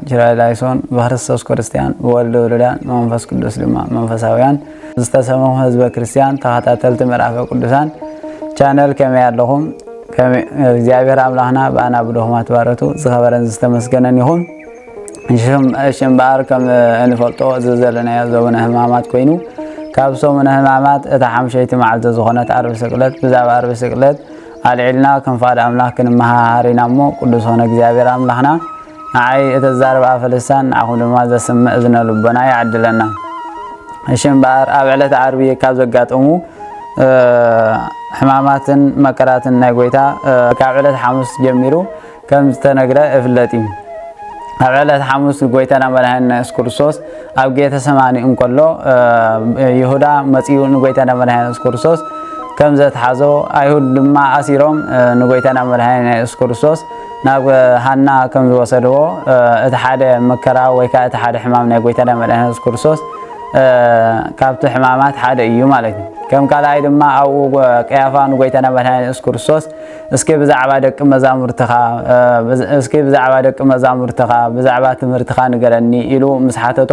ችሪያላይሶን በክርስቶስ ክርስቲያን ወልድ ወልዳን መንፈስ ቅዱስ ድማ መንፈሳውያን ዝተሰመሙ ህዝበ ክርስቲያን ተኸታተልቲ ምዕራፈ ቅዱሳን ቻነል ከመይ ያለኹም እግዚአብሔር አምላክና በአና ብዶህማት ባረቱ ዝኸበረን ዝተመስገነን ይሁን ሽምባር ከም እንፈልጦ ዘለና ያዘውነ ህማማት ኮይኑ ካብ ሶሙነ ህማማት እታ ሓምሸይቲ መዓልቲ ዝኾነት ዓርብ ስቅለት ብዛዕባ ዓርብ ስቅለት አልዕልና ከንፋድ አምላክ ክንመሃሪና ሞ ቅዱስ ሆነ እግዚአብሔር አምላክና አይ እተዛረብ አፈልሳን አሁን ድማ ዘስምዕ እዝነ ልቦና ያዕድለና ሽምባር ኣብ ዕለት ዓርብ ካብ ዘጋጠሙ ሕማማትን መከራትን ናይ ጎይታ ካብ ዕለት ሐሙስ ጀሚሩ ከም ዝተነግረ እፍለጥ ኣብ ዕለት ሐሙስ ጎይታና መድኃኒትና ኢየሱስ ክርስቶስ ኣብ ጌተሰማኒ እንከሎ ይሁዳ መጺኡ ንጎይታና መድኃኒትና ኢየሱስ ክርስቶስ ከም ዘተሓዞ አይሁድ ድማ አሲሮም ንጎይታና መድኃኒትና ኢየሱስ ክርስቶስ ናብ ሃና ከም ዝወሰድዎ እቲ ሓደ መከራ ወይ ከዓ እቲ ሓደ ሕማም ናይ ጎይታና መድኃኒትና ኢየሱስ ክርስቶስ ካብቲ ሕማማት ሓደ እዩ ማለት ነው ከም ካልኣይ ድማ ኣብ ቀያፋ ንጎይታና መድኃኒትና ኢየሱስ ክርስቶስ እስኪ ብዛዕባ ደቂ መዛሙርትኻ ብዛዕባ ትምህርትኻ ንገረኒ ኢሉ ምስሓተቶ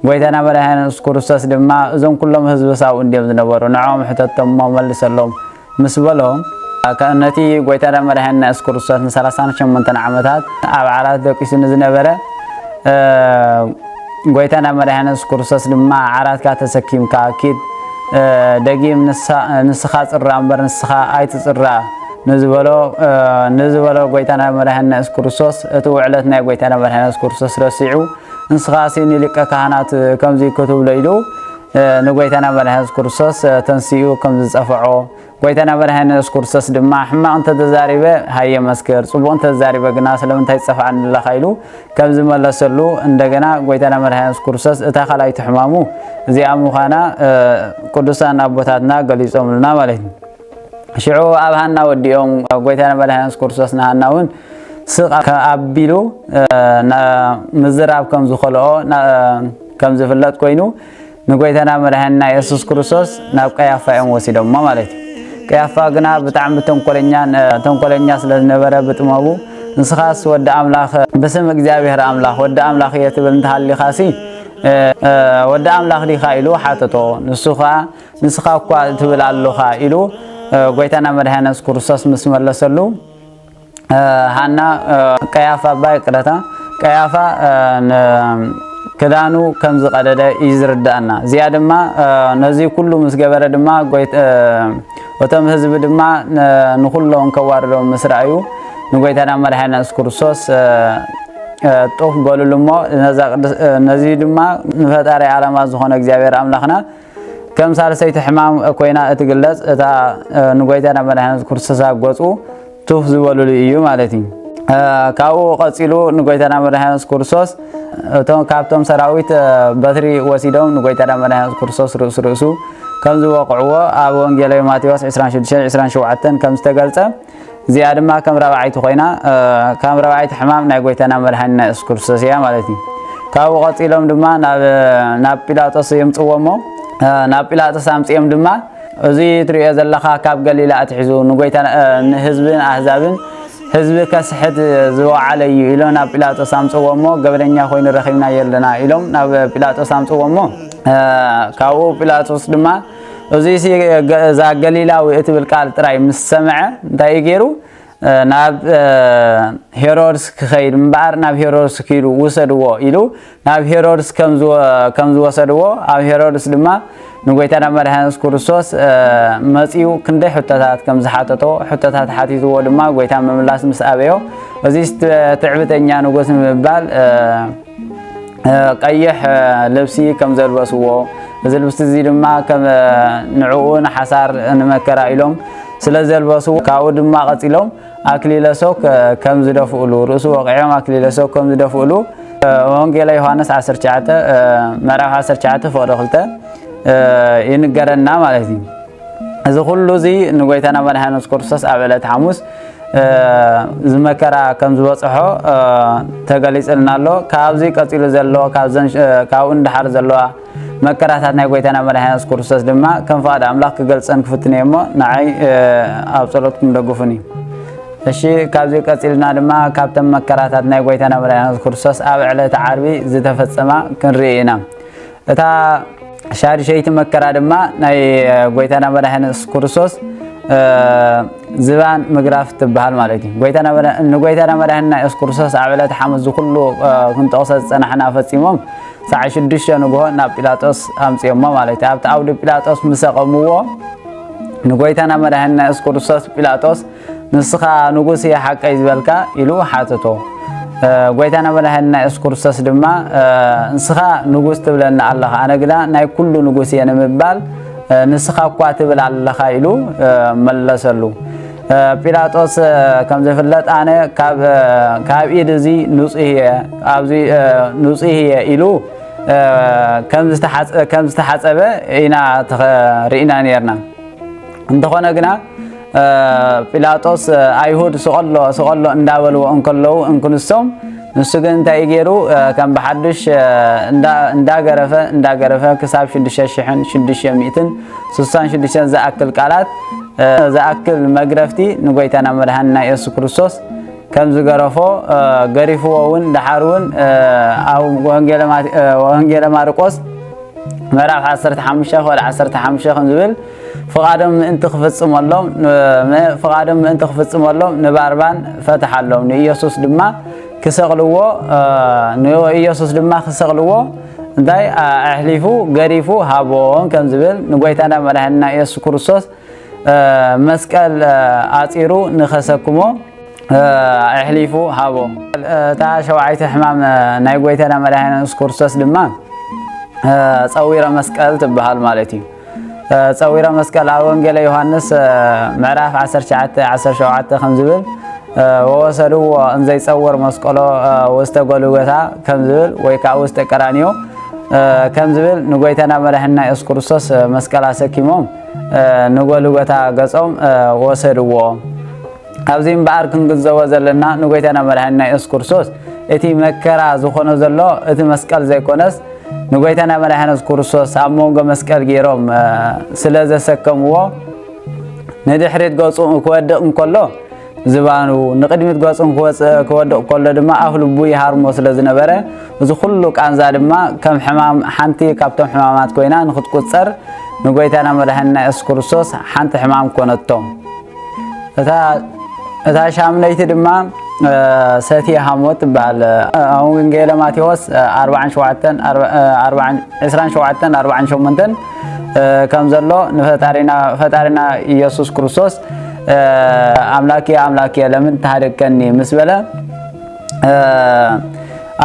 ጎይታና መድኃኒትና ኢየሱስ ክርስቶስ ድማ እዞም ኩሎም ህዝቢ ሳው እንዲም ዝነበሩ ንዖም ሕተቶም መልሰሎም ምስ በሎም ከነቲ ጎይታና መድኃኒትና ኢየሱስ ክርስቶስ ን38 ዓመታት ኣብ ዓራት ደቂሱ ዝነበረ ጎይታና መድኃኒትና ኢየሱስ ክርስቶስ ድማ ዓራትካ ተሰኪምካ ኪድ ደጊም ንስኻ ጽራ እምበር ንስኻ ኣይትጽራ ንዝበሎ ጎይታና መድኃኒትና ኢየሱስ ክርስቶስ እቲ ውዕለት ናይ ጎይታና መድኃኒትና ኢየሱስ ክርስቶስ ረሲዑ ንስኻ ሲኒ ሊቀ ካህናት ከምዚ ክትብሎ ኢሉ ንጎይታና መድኃኒትና ኢየሱስ ክርስቶስ ተንሲኡ ከም ዝጸፈዖ ጎይታና መድኃኒትና ኢየሱስ ክርስቶስ ድማ ሕማቅ እንተዛሪበ ሃየ መስከር ጽቡቕ እንተዛሪበ ግና ስለምንታይ ጸፋዕን ለኻይሉ ከም ዝመለሰሉ እንደገና ጎይታና መድኃኒትና ኢየሱስ ክርስቶስ እታ ኻልኣይቲ ሕማሙ እዚኣ ምዃና ቅዱሳን አቦታትና ገሊጾምልና ማለት ነው ሽዑ ኣብ ሃና ወዲኦም ጎይታና መድኃኒትና ኢየሱስ ክርስቶስ ንሃናውን ስቕ ከኣቢሉ ምዝራብ ከም ዝኸልኦ ከም ዝፍለጥ ኮይኑ ንጎይታና መድኃኒትና ኢየሱስ ክርስቶስ ናብ ቀያፋ እዮም ወሲዶሞ ማለት እዩ ቀያፋ ግና ብጣዕሚ ተንኮለኛ ስለዝነበረ ብጥመቡ ንስኻስ ወዲ አምላኽ በስም እግዚአብሔር አምላኽ ወዲ አምላኽ የትብል እንተሃሊኻሲ ወዲ አምላኽ ዲኻ ኢሉ ሓተቶ ንስኻ እኳ ትብል ኣለኻ ኢሉ ጎይታና መድኃኒትና ኢየሱስ ክርስቶስ ምስ መለሰሉ ሃና ቀያፋ ባይ ቅረታ ቀያፋ ክዳኑ ከም ዝቀደደ ይዝርዳእና እዚያ ድማ ነዚ ኩሉ ምስ ገበረ ድማ ወተም ህዝቢ ድማ ንኹሎም ከዋርዶም ምስራዩ ንጎይታና መድኃኒትና ኢየሱስ ክርስቶስ ጦፍ በሉልሞ ነዚ ድማ ንፈጣሪ ዓለማ ዝኾነ እግዚአብሔር አምላኽና ከም ሳልሰይቲ ሕማም ኮይና እትግለጽ እታ ንጎይታና መድኃኒትና ኢየሱስ ክርስቶስ አጎጹ ቱፍ ዝበሉሉ እዩ ማለት እዩ ካብኡ ቀጺሉ ንጎይታና መድኃኒትና ኢየሱስ ክርስቶስ ካብቶም ሰራዊት በትሪ ወሲዶም ንጎይታና መድኃኒትና ኢየሱስ ክርስቶስ ርእሱ ከም ዝወቅዕዎ ኣብ ወንጌላዊ ማቴዎስ 26:27 ከም ዝተገልጸ እዚኣ ድማ ከም ረባዓይቲ ኮይና ከም ረባዓይቲ ሕማም ናይ ጎይታና መድኃኒትና ኢየሱስ ክርስቶስ እያ ማለት እዩ ካብኡ ቀጺሎም ድማ ናብ ጲላጦስ የምጽዎሞ ናብ ጲላጦስ አምጽኦም ድማ እዚ ትሪኦ ዘለኻ ካብ ገሊላ ኣትሒዙ ንጎይታና ንህዝብን አህዛብን ህዝቢ ከስሕት ዝወዓለ እዩ ኢሎም ናብ ጲላጦስ አምጽዎሞ ገበደኛ ኮይኑ ረኺብና የለና ኢሎም ናብ ጲላጦስ አምጽዎሞ ካብኡ ጲላጦስ ድማ እዚ ዛ ገሊላዊ እትብል ቃል ጥራይ ምስ ሰምዐ እንታይ ገይሩ ናብ ሄሮድስ ክኸይድ እምበር ናብ ሄሮድስ ኪዱ ውሰድዎ ኢሉ ናብ ሄሮድስ ከም ዝወሰድዎ ኣብ ሄሮድስ ድማ ንጎይታና መድኃኒትና ኢየሱስ ክርስቶስ መጺኡ ክንደይ ሕቶታት ከም ዝሓተቶ ሕቶታት ሓቲትዎ ድማ ጎይታ መምላስ ምስ ኣበዮ እዚ ትዕብተኛ ንጉስ ንምባል ቀይሕ ልብሲ ከም ዘልበስዎ እዚ ልብሲ እዚ ድማ ከም ንዕኡን ሓሳር ንመከራ ኢሎም ስለ ዘልበስዎ ካብኡ ድማ ቀጺሎም አክሊለ ሶክ ከም ዝደፍኡሉ ርእሱ ወቂዖም አክሊለ ሶክ ከም ዝደፍኡሉ ወንጌላ ዮሐንስ 19 ምዕራፍ 19 ፍቅዲ 2 ይንገረና ማለት እዩ እዚ ሁሉ እዚ ንጎይታና መድኃኒትና ኢየሱስ ክርስቶስ ኣብ ዕለት ሐሙስ ዝመከራ ከም ዝበጽሖ ተገሊጽልና ኣሎ ካብዚ ቀጺሉ ዘሎ ካብኡ እንድሓር ዘለዋ መከራታት ናይ ጎይታና መድኃኒትና ኢየሱስ ክርስቶስ ድማ ከም ፈቃድ አምላክ ክገልጸን ክፍትነየሞ ንዓይ ኣብ ጸሎትኩም ደግፉኒ እሺ ካብዚ ቀጽልና ድማ ካብተም መከራታት ናይ ጎይታና መድኃኒት ክርስቶስ ኣብ ዕለተ ዓርቢ ዝተፈጸማ ክንርኢና እታ ሻድሸይቲ መከራ ድማ ናይ ጎይታና መድኃኒት ክርስቶስ ዝባን መግራፍ ትበሃል ማለት እዩ ጎይታና መድኃኒትና ኢየሱስ ክርስቶስ ኣብ ዕለተ ሐሙስ ዝኩሉ ክንጠቕሰ ዝጸናሕና ፈጺሞም ሰዓት 6 ንግሆ ናብ ጲላጦስ ኣምጽዮሞ ማለት እዩ ኣብቲ ኣውዲ ጲላጦስ ምሰቐምዎ ንጎይታና መድኃኒትና ኢየሱስ ክርስቶስ ጲላጦስ ንስኻ ንጉስ እየ ሓቀይ ዝበልካ ኢሉ ሓተቶ ጎይታና መድኃኒትና ኢየሱስ ክርስቶስ ድማ ንስኻ ንጉስ ትብለና ኣለኻ ኣነ ግና ናይ ኩሉ ንጉስ እየ ንምባል ንስኻ እኳ ትብል ኣለኻ ኢሉ መለሰሉ ጲላጦስ ከም ዝፍለጥ ኣነ ካብ ኢድ እዚ ንጹህ እየ ኢሉ ከም ዝተሓጸበ ኢና ርኢና ነርና እንተኾነ ግና ጲላጦስ አይሁድ ስቆሎ እንዳበልዎ እንከለው እንክንሶም ንሱ ግን እንታይ ገይሩ ከም በሐድሽ እንዳገረፈ ክሳብ 6666 ዝኣክል ቃላት ዝኣክል መግረፍቲ ንጎይታና መድኃኒትና ኢየሱስ ክርስቶስ ከም ዝገረፎ ገሪፍዎውን ዳሓሩን ኣብ ወንጌለ ማርቆስ ምዕራፍ 15 ወደ 15 ከም ዝብል فقادم انت خفصملهم نباربان فتحلهم نيسوس دما كسقلو داي احلفو غريفو هابون كم زبل نغويتانا مدحنا يسوع كريستوس مسقال اصيرو نخسكمو احلفو هابو تا شوعيت حمام ناي غويتانا مدحنا يسوع كريستوس دما صويره مسقال تبحال مالتي صويره مسقال وانجيل يوحنس معراف 17 خمزبل ووصلوا ان زي صور مسقلو وستغلغتا كمزبل ويكا وستقرانيو كمزبل نغويتانا مدحنا ኢየሱስ ክርስቶስ መስቀል አሰኪሞም ንጎልጎታ ገጾም ወሰድዎ ኣብዚም ባር ክንግዘው ዘለና ንጎይታና መድኃኒትና ኢየሱስ ክርስቶስ እቲ መከራ ዝኾነ ዘሎ እቲ መስቀል ዘይኮነስ ንጎይታና መድኃኒት ክርስቶስ ኣብ ሞንጎ መስቀል ገይሮም ስለዘሰከምዎ ንድሕሪት ገጹ ክወድቕ እንከሎ ዝባኑ ንቅድሚት ገጹ ክወድቕ ከሎ ድማ ኣብ ልቡ ይሃርሞ ስለዝነበረ እዚ ኩሉ ቃንዛ ድማ ከም ሕማም ሓንቲ ካብቶም ሕማማት ኮይና ንኽትቆጸር ንጎይታና መድኃኒትና ኢየሱስ ክርስቶስ ሓንቲ ሕማም ኮነቶም እታ ሻምነይቲ ድማ ሰቲ ሃሞት ባል ወንጌል ማቴዎስ 27 ከም ዘሎ ፈጣሪና ኢየሱስ ክርስቶስ አምላኬ ለምን ታደከኒ መስበለ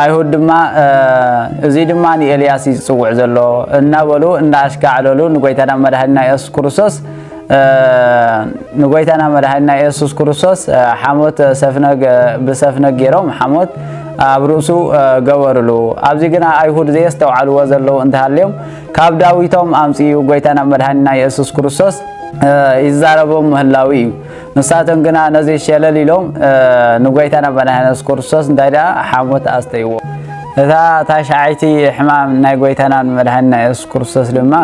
አይሁድ ድማ እዚ ድማ ኤልያስ ይጽውዕ ዘሎ እናበሉ እንዳሽካዓለሉ ንጎይታና መድኃኒትና ኢየሱስ ክርስቶስ ንጎይታና መድኃኒትና ኢየሱስ ክርስቶስ ሓሞት በሰፍነግ ገይሮም ሓሞት ኣብ ርእሱ ገበርሉ ኣብዚ ግና አይሁድ ዘስተውዓልዎ ዘለው እንተሃልዮም ካብ ዳዊቶም ኣምጽኡ ጎይታና መድኃኒትና ኢየሱስ ክርስቶስ ይዛረቦም ምህላዊ ንሳተን ግና ነዚ ሸለሊሎም ንጎይታና መድኃኒትና ኢየሱስ ክርስቶስ እንዳይዳ ሓሞት ኣስተይዎ እታ ታሻዓይቲ ሕማም ናይ ጎይታና መድኃኒትና ኢየሱስ ክርስቶስ ድማ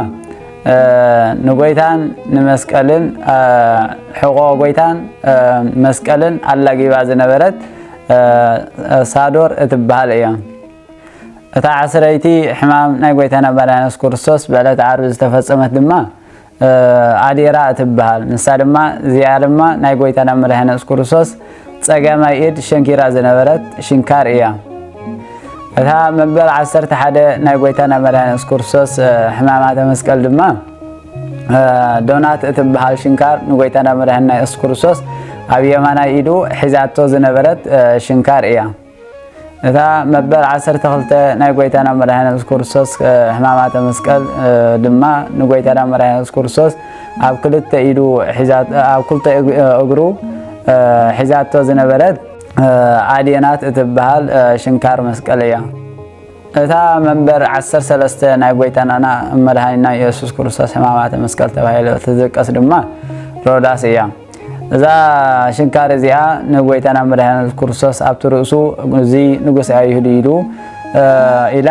ንጎይታን ንመስቀልን ሕቆ ጎይታን መስቀልን ኣላጊባ ዝነበረት ሳዶር እትበሃል እያ እታ ዓስረይቲ ሕማም ናይ ጎይታና መድኃኒትና ኢየሱስ ክርስቶስ በዕለተ ዓርብ ዝተፈጸመት ድማ አዴራ እትበሃል ንሳ ድማ እዚኣ ድማ ናይ ጎይታና መድኃኒትና ኢየሱስ ክርስቶስ ጸጋማይ ኢድ ሸንኪራ ዝነበረት ሽንካር እያ እታ መበል 11 ናይ ጎይታና መድኃኒትና ኢየሱስ ክርስቶስ ሕማማተ መስቀል ድማ ዶናት እትበሃል ሽንካር ንጎይታና መድኃኒትና ኢየሱስ ክርስቶስ ኣብ የማናይ ኢዱ ሒዛቶ ዝነበረት ሽንካር እያ እታ መበል 12 ናይ ጎይታና መድኃኒትና ኢየሱስ ክርስቶስ ሕማማተ መስቀል ድማ ንጎይታና መድኃኒትና ኢየሱስ ክርስቶስ ኣብ ክልተ ኢዱ ኣብ ክልተ እግሩ ሒዛቶ ዝነበረት አዴናት እትበሃል ሽንካር መስቀል እያ እታ መንበር 13 ናይ ጎይታና መድኃኒትና ኢየሱስ ክርስቶስ ሕማማተ መስቀል ተባሂሉ ትዝቀስ ድማ ሮዳስ እያ እዛ ሽንካር እዚኣ ንጎይታና መድኃኒትና ኢየሱስ ክርስቶስ ኣብ ርእሱ እዚ ንጉስ አይሁድ ኢሉ ኢላ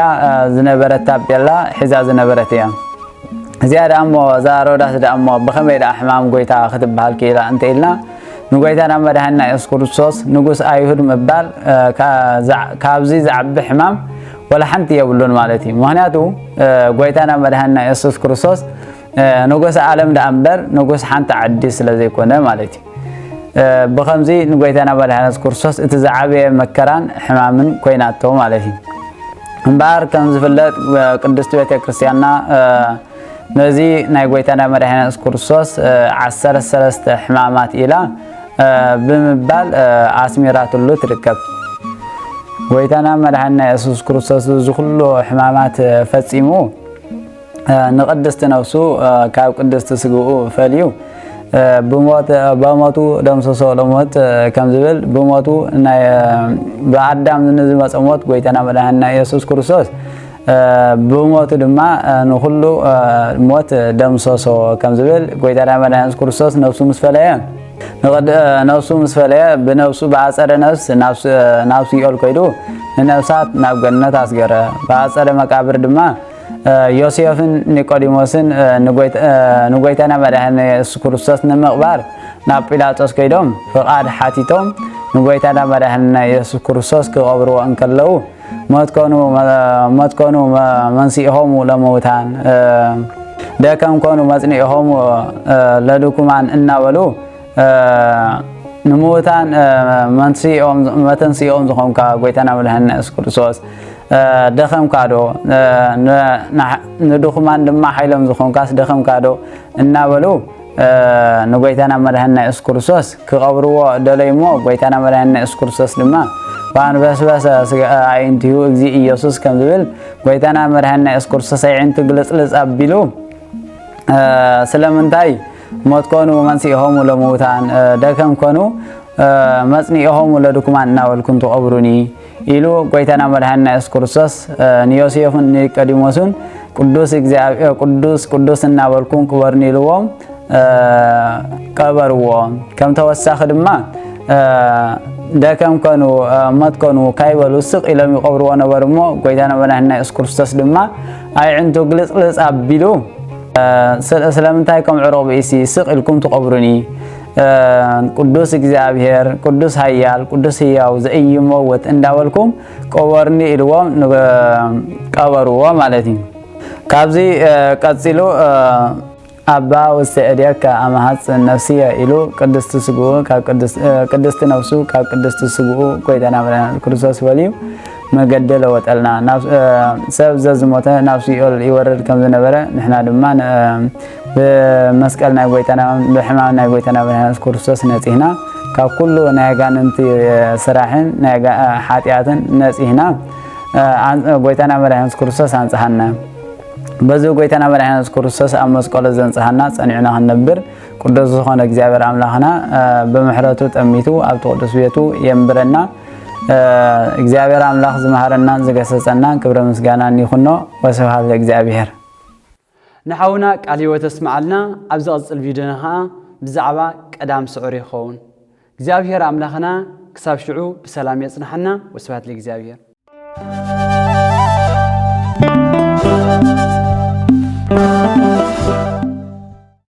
ዝነበረት ታቤላ ሒዛ ዝነበረት እያ እዚኣ ደሞ እዛ ሮዳስ ደሞ ብኸመይ ሕማም ጎይታ ክትበሃል ከኢላ እንተ ኢልና نقويتنا مدهنا يسوع كريستوس نقص أيهود مبال كابزي زعب حمام ولا حنت يقولون مالتي مهناتو قويتنا مدهنا يسوع كريستوس نقص عالم دأمبر نقص حنت عديس لذي كونه مالتي بخمزي نقويتنا مدهنا يسوع كريستوس اتزعبي مكران حمامن كويناتو مالتي بار كم زفلت قدست بيت كريستيانا نزي نقويتنا مدهنا يسوع كريستوس عسر الثلاث حمامات إلى بمبال عسميرات اللو تركب ويتانا مدحنا يسوع كريستوس زخلو حمامات فصيمو نقدست نفسو كاب قدست سغو فليو بموتو دمسسو لموت كم زبل بموتو بآدم نزل مصموت ويتانا مدحنا يسوع كريستوس بموتو دما نخلو موت دمسسو كم زبل ويتانا مدحنا يسوع كريستوس نفسو مسفليان نفسو مسفليا بنفسو بعصر نفس يقول كيدو نفسات ناب جنة أسجرة بعصر مقابر دما يوسفن نيقوديموسن نقويتنا مدهن يسوع كريستوس نمقبر ناب بيلاطس كيدوم فقاد حاتيتوم نقويتنا مدهن يسوع كريستوس كقبرو انكلو موت كونو منسيهم لموتان دكم كونو مصنيهم لدكمان اناولو نموتان منسيهم متنسيهم زخم كا قويتنا مدهن يسوع كريستوس دخم كادو ندخمان دما حيلم زخم كاس دخم كادو اناولو نقويتنا مدهن يسوع كريستوس كقبرو دليمو قويتنا مدهن يسوع كريستوس دما وان بس عينتيو اغزي ኢየሱስ ከም ዝብል قويتنا مدهن يسوع كريستوس عينت ግልጽልጽ አቢሉ ስለምንታይ موت كونو منسيهم لموتان دكم كونو مصنيهم لدكمان ناول كنتو قبروني إلو قويتنا مدهنا يسوع كريستوس نيوسيفن نيقوديموسن قدوس ناول كون كبرني لوم قبروا كم توسخ دما دكم كونو مات كونو كايبلو سق الى قبروا نبرمو قويتنا مدهنا يسوع كريستوس دما اي عنتو ግልጽልጽ አቢሉ سلامتايكم عروب إيسي سق لكم تقبرني قدوس እግዚአብሔር قدوس هيال قدوس هياو زي موت انداولكم قبرني إلوام قبروا مالتي كابزي قصيلو أبا وسأديك أمهات النفسية إلو قدست سقو قدست نفسو قدست سقو كويتنا كريستوس وليو مقدل وتقلنا سبب زموته نفسي يورد كم زنبرة نحنا دمان بمسكال ناقويتنا بحمام ناقويتنا بناس كريستوس نتيهنا ككل ناقان انت سراحين ناقا حاتياتن نتيهنا قويتنا بناس كريستوس انصحنا بزو قويتنا بناس كريستوس امسكال زنصحنا صنعنا هنبر قدوس زخون እግዚአብሔር አምላክና በመሕረቱ ጠሚቱ አብ ተቀደስ ቤቱ የምብረና እግዚአብሔር አምላክ ዝመሃረና ዝገሰጸና ክብረ ምስጋና ይሁንኖ ወስብሐት ለእግዚአብሔር ንሐውና ቃል ሕይወት ተስማዓልና ኣብዚ ቅጽል ቪድዮና ብዛዕባ ቀዳም ስዑር ይኸውን እግዚአብሔር አምላክና ክሳብ ሽዑ በሰላም የጽናሐና ወስብሐት ለእግዚአብሔር